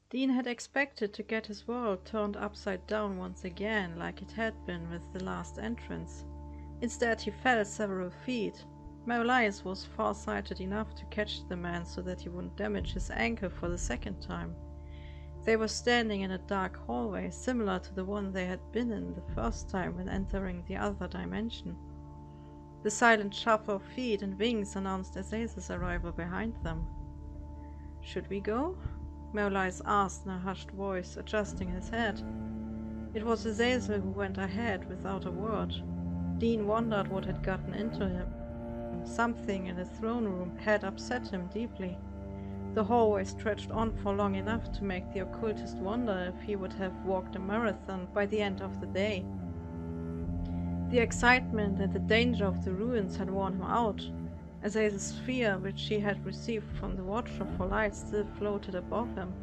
Dean had expected to get his world turned upside down once again, like it had been with the last entrance. Instead, he fell several feet. Merlias was far-sighted enough to catch the man so that he wouldn't damage his ankle for the second time. They were standing in a dark hallway, similar to the one they had been in the first time when entering the other dimension. The silent shuffle of feet and wings announced Azazel's arrival behind them. "Should we go?" Merlias asked in a hushed voice, adjusting his head. It was Azazel who went ahead without a word. Dean wondered what had gotten into him. Something in the throne room had upset him deeply. The hallway stretched on for long enough to make the occultist wonder if he would have walked a marathon by the end of the day. The excitement and the danger of the ruins had worn him out. Azazel's fear, which he had received from the Watcher for light, still floated above him,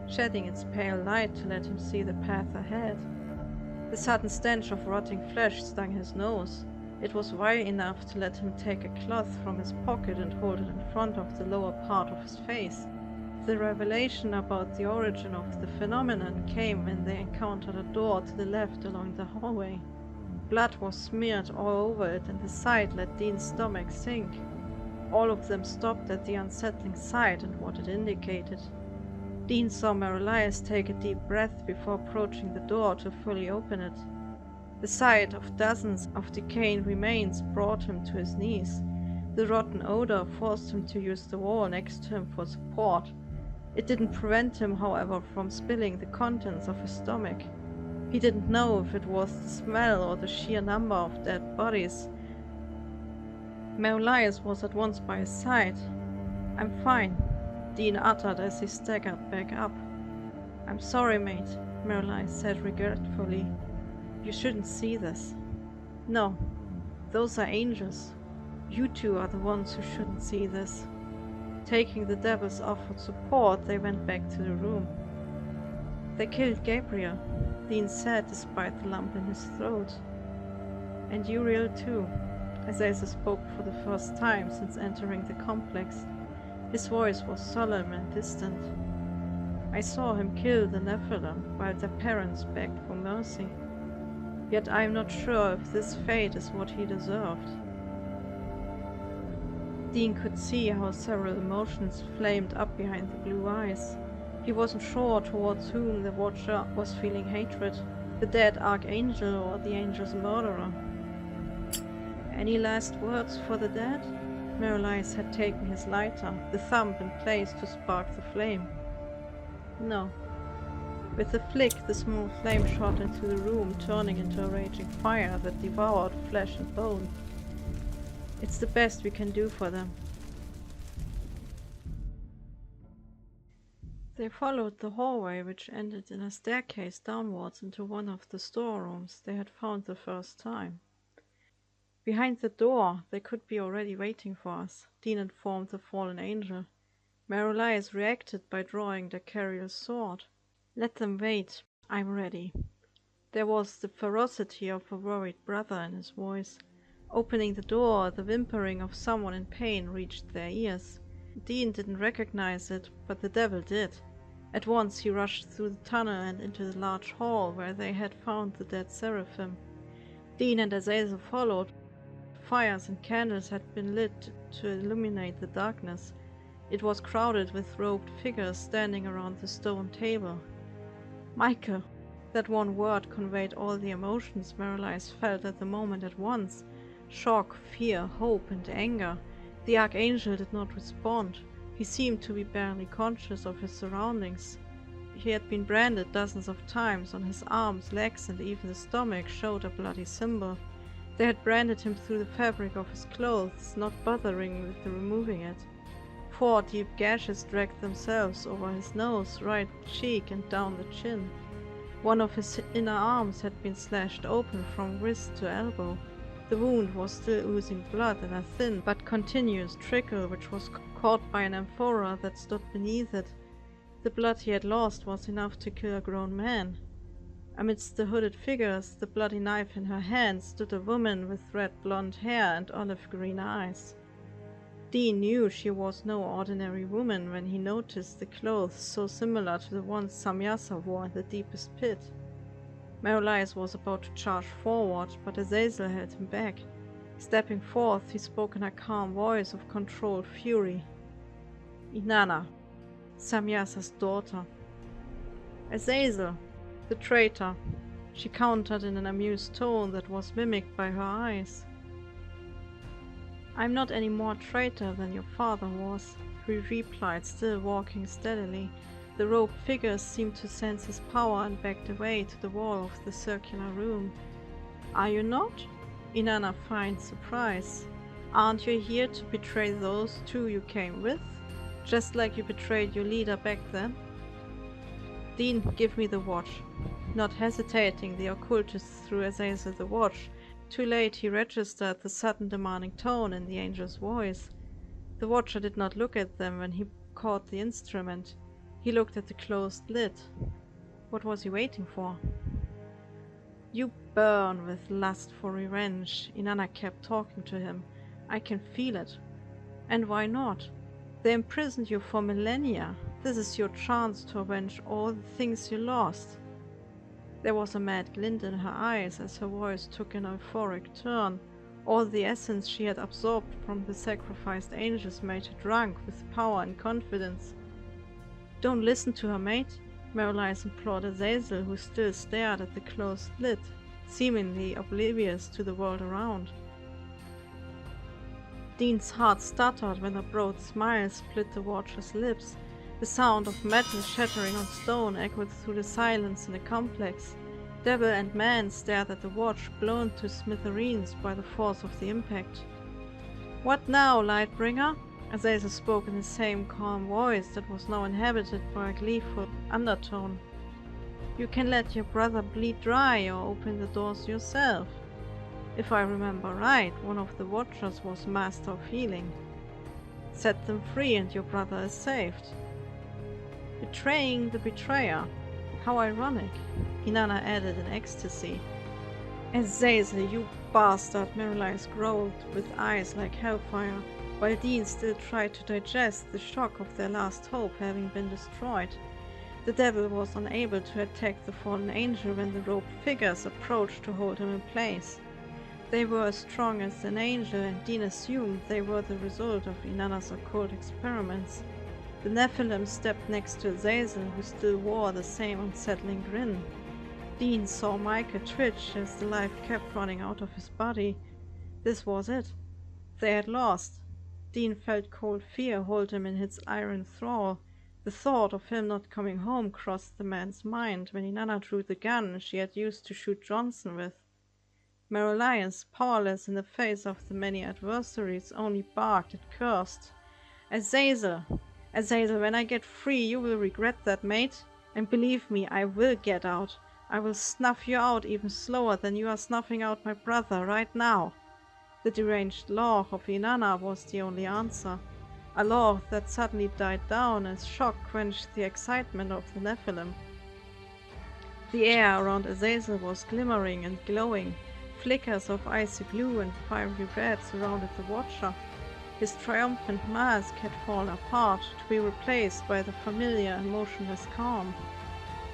shedding its pale light to let him see the path ahead. The sudden stench of rotting flesh stung his nose. It was vile enough to let him take a cloth from his pocket and hold it in front of the lower part of his face. The revelation about the origin of the phenomenon came when they encountered a door to the left along the hallway. Blood was smeared all over it, and the sight let Dean's stomach sink. All of them stopped at the unsettling sight and what it indicated. Dean saw Merlias take a deep breath before approaching the door to fully open it. The sight of dozens of decaying remains brought him to his knees. The rotten odor forced him to use the wall next to him for support. It didn't prevent him, however, from spilling the contents of his stomach. He didn't know if it was the smell or the sheer number of dead bodies. Merlias was at once by his side. "I'm fine," Dean uttered as he staggered back up. "I'm sorry, mate," Merlias said regretfully. "You shouldn't see this." "No, those are angels. You two are the ones who shouldn't see this." Taking the devil's offered support, they went back to the room. "They killed Gabriel," Dean said despite the lump in his throat. "And Uriel too." Azazel spoke for the first time since entering the complex. His voice was solemn and distant. "I saw him kill the Nephilim while their parents begged for mercy. Yet I am not sure if this fate is what he deserved." Dean could see how several emotions flamed up behind the blue eyes. He wasn't sure towards whom the Watcher was feeling hatred, the dead Archangel or the Angel's murderer. "Any last words for the dead?" Merlias had taken his lighter, the thumb in place to spark the flame. "No." With a flick, the small flame shot into the room, turning into a raging fire that devoured flesh and bone. "It's the best we can do for them." They followed the hallway, which ended in a staircase downwards into one of the storerooms they had found the first time. "Behind the door, they could be already waiting for us," Dean informed the fallen angel. Merlias reacted by drawing the Cariel's sword. "Let them wait. I'm ready." There was the ferocity of a worried brother in his voice. Opening the door, the whimpering of someone in pain reached their ears. Dean didn't recognize it, but the devil did. At once he rushed through the tunnel and into the large hall where they had found the dead seraphim. Dean and Azazel followed. Fires and candles had been lit to illuminate the darkness. It was crowded with robed figures standing around the stone table. "Michael!" That one word conveyed all the emotions Merlias felt at the moment at once. Shock, fear, hope, and anger. The Archangel did not respond. He seemed to be barely conscious of his surroundings. He had been branded dozens of times. On his arms, legs, and even the stomach showed a bloody symbol. They had branded him through the fabric of his clothes, not bothering with removing it. 4 deep gashes dragged themselves over his nose, right cheek, and down the chin. One of his inner arms had been slashed open from wrist to elbow. The wound was still oozing blood in a thin but continuous trickle which was caught by an amphora that stood beneath it. The blood he had lost was enough to kill a grown man. Amidst the hooded figures, the bloody knife in her hand, stood a woman with red blonde hair and olive green eyes. Dean knew she was no ordinary woman when he noticed the clothes so similar to the ones Samyasa wore in the deepest pit. Merolias was about to charge forward, but Azazel held him back. Stepping forth, he spoke in a calm voice of controlled fury. Inanna, Samyasa's daughter. Azazel, the traitor, she countered in an amused tone that was mimicked by her eyes. I'm not any more traitor than your father was, he replied, still walking steadily. The robed figures seemed to sense his power and backed away to the wall of the circular room. Are you not? Inanna feigned surprise. Aren't you here to betray those two you came with? Just like you betrayed your leader back then? Dean, give me the watch. Not hesitating, the occultist threw Azazel the watch. Too late he registered the sudden demanding tone in the angel's voice. The watcher did not look at them when he caught the instrument. He looked at the closed lid. What was he waiting for? You burn with lust for revenge, Inanna kept talking to him. I can feel it. And why not? They imprisoned you for millennia. This is your chance to avenge all the things you lost. There was a mad glint in her eyes as her voice took an euphoric turn. All the essence she had absorbed from the sacrificed angels made her drunk with power and confidence. Don't listen to her, mate, Merolias implored Azazel, who still stared at the closed lid, seemingly oblivious to the world around. Dean's heart stuttered when a broad smile split the watcher's lips. The sound of metal shattering on stone echoed through the silence in the complex. Devil and man stared at the watch, blown to smithereens by the force of the impact. What now, Lightbringer? Azazel spoke in the same calm voice that was now inhabited by a gleeful undertone. You can let your brother bleed dry or open the doors yourself. If I remember right, one of the watchers was master of healing. Set them free and your brother is saved. Betraying the betrayer. How ironic, Inanna added in ecstasy. Azazel, you bastard, Merolias growled with eyes like hellfire, while Dean still tried to digest the shock of their last hope having been destroyed. The devil was unable to attack the fallen angel when the robed figures approached to hold him in place. They were as strong as an angel, and Dean assumed they were the result of Inanna's occult experiments. The Nephilim stepped next to Azazel, who still wore the same unsettling grin. Dean saw Micah twitch as the life kept running out of his body. This was it. They had lost. Dean felt cold fear hold him in its iron thrall. The thought of him not coming home crossed the man's mind when Inanna drew the gun she had used to shoot Johnson with. Merolias, powerless in the face of the many adversaries, only barked and cursed. Azazel! Azazel, when I get free you will regret that, mate. And believe me, I will get out. I will snuff you out even slower than you are snuffing out my brother right now. The deranged laugh of Inanna was the only answer. A laugh that suddenly died down as shock quenched the excitement of the Nephilim. The air around Azazel was glimmering and glowing. Flickers of icy blue and fiery red surrounded the watcher. His triumphant mask had fallen apart, to be replaced by the familiar and motionless calm.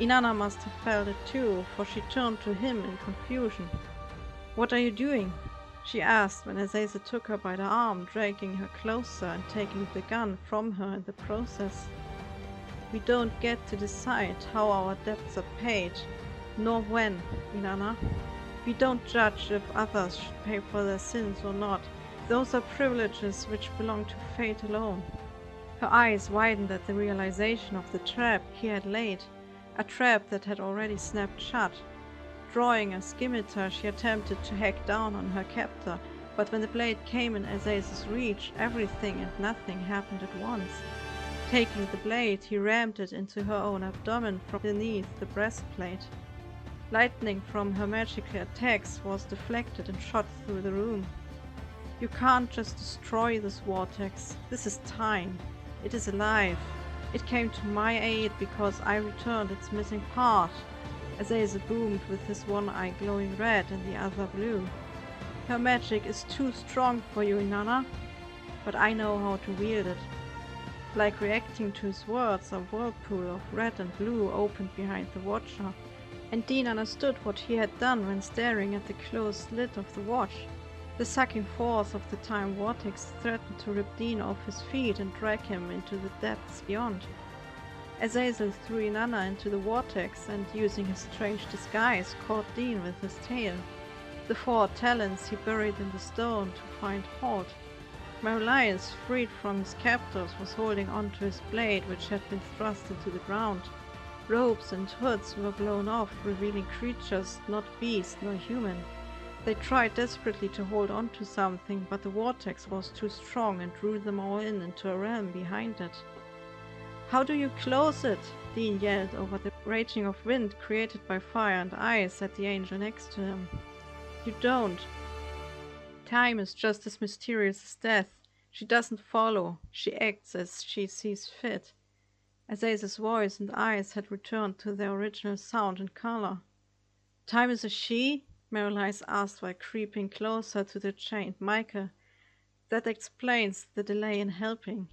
Inanna must have felt it too, for she turned to him in confusion. "What are you doing?" she asked when Azazel took her by the arm, dragging her closer and taking the gun from her in the process. "We don't get to decide how our debts are paid, nor when, Inanna. We don't judge if others should pay for their sins or not. Those are privileges which belong to fate alone." Her eyes widened at the realization of the trap he had laid, a trap that had already snapped shut. Drawing a scimitar, she attempted to hack down on her captor, but when the blade came in Azazel's reach, everything and nothing happened at once. Taking the blade, he rammed it into her own abdomen from beneath the breastplate. Lightning from her magical attacks was deflected and shot through the room. "You can't just destroy this vortex. This is time. It is alive. It came to my aid because I returned its missing part." Azazel boomed with his one eye glowing red and the other blue. "Her magic is too strong for you, Inanna." but I know how to wield it. Like reacting to his words, a whirlpool of red and blue opened behind the watcher, and Dean understood what he had done when staring at the closed lid of the watch. The sucking force of the time vortex threatened to rip Dean off his feet and drag him into the depths beyond. Azazel threw Inanna into the vortex and, using his strange disguise, caught Dean with his tail. The 4 talons he buried in the stone to find hold. Merlias, freed from his captors, was holding on to his blade, which had been thrust into the ground. Robes and hoods were blown off, revealing creatures not beast nor human. They tried desperately to hold on to something, but the vortex was too strong and drew them all into a realm behind it. "How do you close it?" Dean yelled over the raging of wind created by fire and ice at the angel next to him. "You don't. Time is just as mysterious as death. She doesn't follow. She acts as she sees fit." Azazel's voice and eyes had returned to their original sound and color. "Time is a she?" Merlias asked while creeping closer to the chained Michael. "That explains the delay in helping."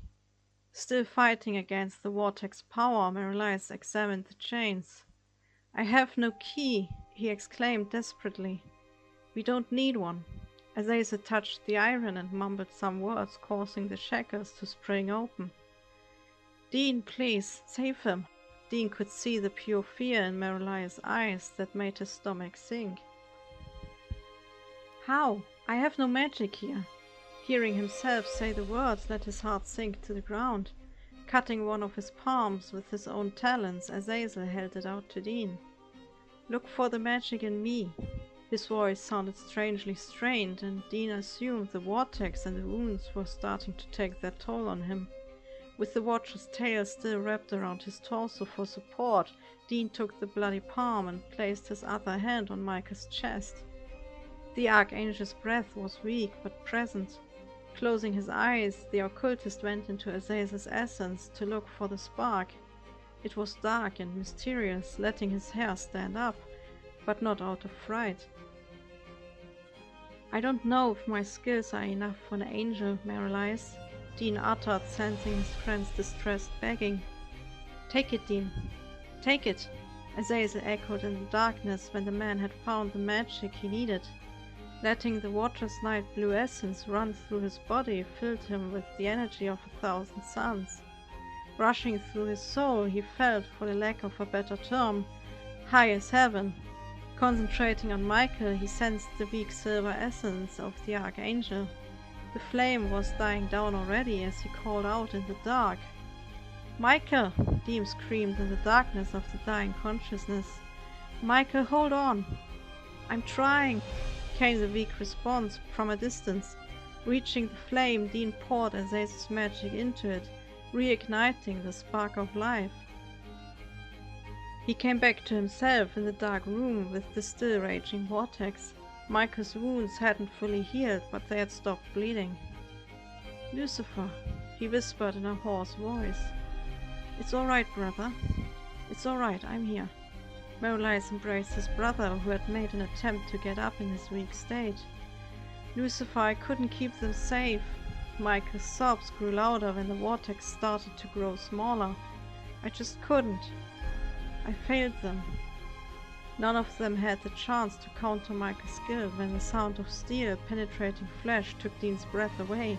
Still fighting against the vortex power, Merlias examined the chains. "I have no key," he exclaimed desperately. "We don't need one." Azazel touched the iron and mumbled some words, causing the shackles to spring open. "Dean, please, save him." Dean could see the pure fear in Merlias' eyes that made his stomach sink. "How? I have no magic here." Hearing himself say the words let his heart sink to the ground. Cutting one of his palms with his own talons, Azazel held it out to Dean. "Look for the magic in me." His voice sounded strangely strained, and Dean assumed the vortex and the wounds were starting to take their toll on him. With the watcher's tail still wrapped around his torso for support, Dean took the bloody palm and placed his other hand on Michael's chest. The Archangel's breath was weak but present. Closing his eyes, the occultist went into Azazel's essence to look for the spark. It was dark and mysterious, letting his hair stand up, but not out of fright. "I don't know if my skills are enough for an angel, Merlias," Dean uttered, sensing his friend's distressed begging. "Take it, Dean. Take it," Azazel echoed in the darkness when the man had found the magic he needed. Letting the watcher's light blue essence run through his body filled him with the energy of 1,000 suns. Rushing through his soul, he felt, for the lack of a better term, high as heaven. Concentrating on Michael, he sensed the weak silver essence of the Archangel. The flame was dying down already as he called out in the dark. "Michael!" Dean screamed in the darkness of the dying consciousness. "Michael, hold on!" "I'm trying!" came the weak response from a distance. Reaching the flame, Dean poured Azazel's magic into it, reigniting the spark of life. He came back to himself in the dark room with the still raging vortex. Michael's wounds hadn't fully healed, but they had stopped bleeding. "Lucifer," he whispered in a hoarse voice. "It's all right, brother. It's all right, I'm here." Merlias embraced his brother, who had made an attempt to get up in his weak state. "Lucifer, I couldn't keep them safe." Michael's sobs grew louder when the vortex started to grow smaller. "I just couldn't. I failed them." None of them had the chance to counter Michael's skill when the sound of steel penetrating flesh took Dean's breath away.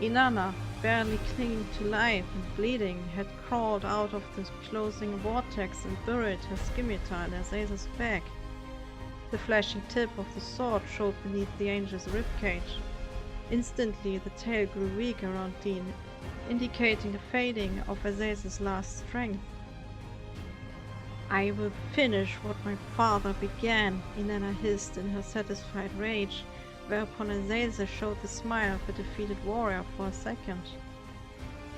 Inanna, barely clinging to life and bleeding, had crawled out of the closing vortex and buried her scimitar in Azazel's back. The flashing tip of the sword showed beneath the angel's ribcage. Instantly the tail grew weak around Dean, indicating a fading of Azazel's last strength. "I will finish what my father began," Inanna hissed in her satisfied rage, whereupon Azazel showed the smile of a defeated warrior for a second.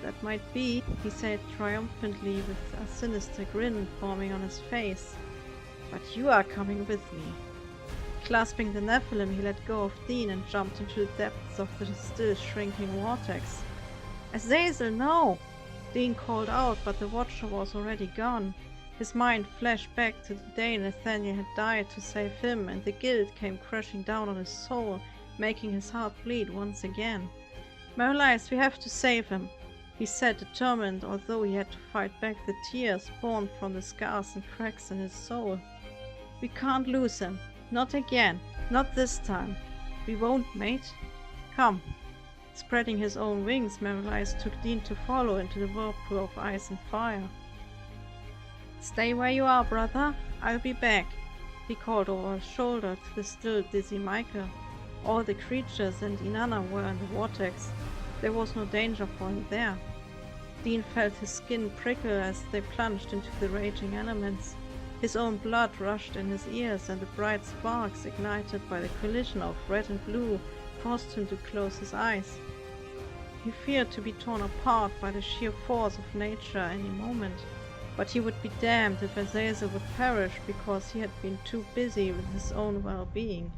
"That might be," he said triumphantly with a sinister grin forming on his face. "But you are coming with me." Clasping the Nephilim, he let go of Dean and jumped into the depths of the still shrinking vortex. "Azazel, no!" Dean called out, but the Watcher was already gone. His mind flashed back to the day Nathaniel had died to save him, and the guilt came crashing down on his soul, making his heart bleed once again. Maolias, we have to save him, he said, determined, although he had to fight back the tears born from the scars and cracks in his soul. We can't lose him. Not again. Not this time. We won't, mate. Come. Spreading his own wings, Maolias took Dean to follow into the whirlpool of ice and fire. Stay where you are, brother. I'll be back, he called over his shoulder to the still dizzy Michael. All the creatures and Inanna were in the vortex. There was no danger for him there. Dean felt his skin prickle as they plunged into the raging elements. His own blood rushed in his ears, and the bright sparks ignited by the collision of red and blue forced him to close his eyes. He feared to be torn apart by the sheer force of nature any moment, but he would be damned if Azazel would perish because he had been too busy with his own well-being.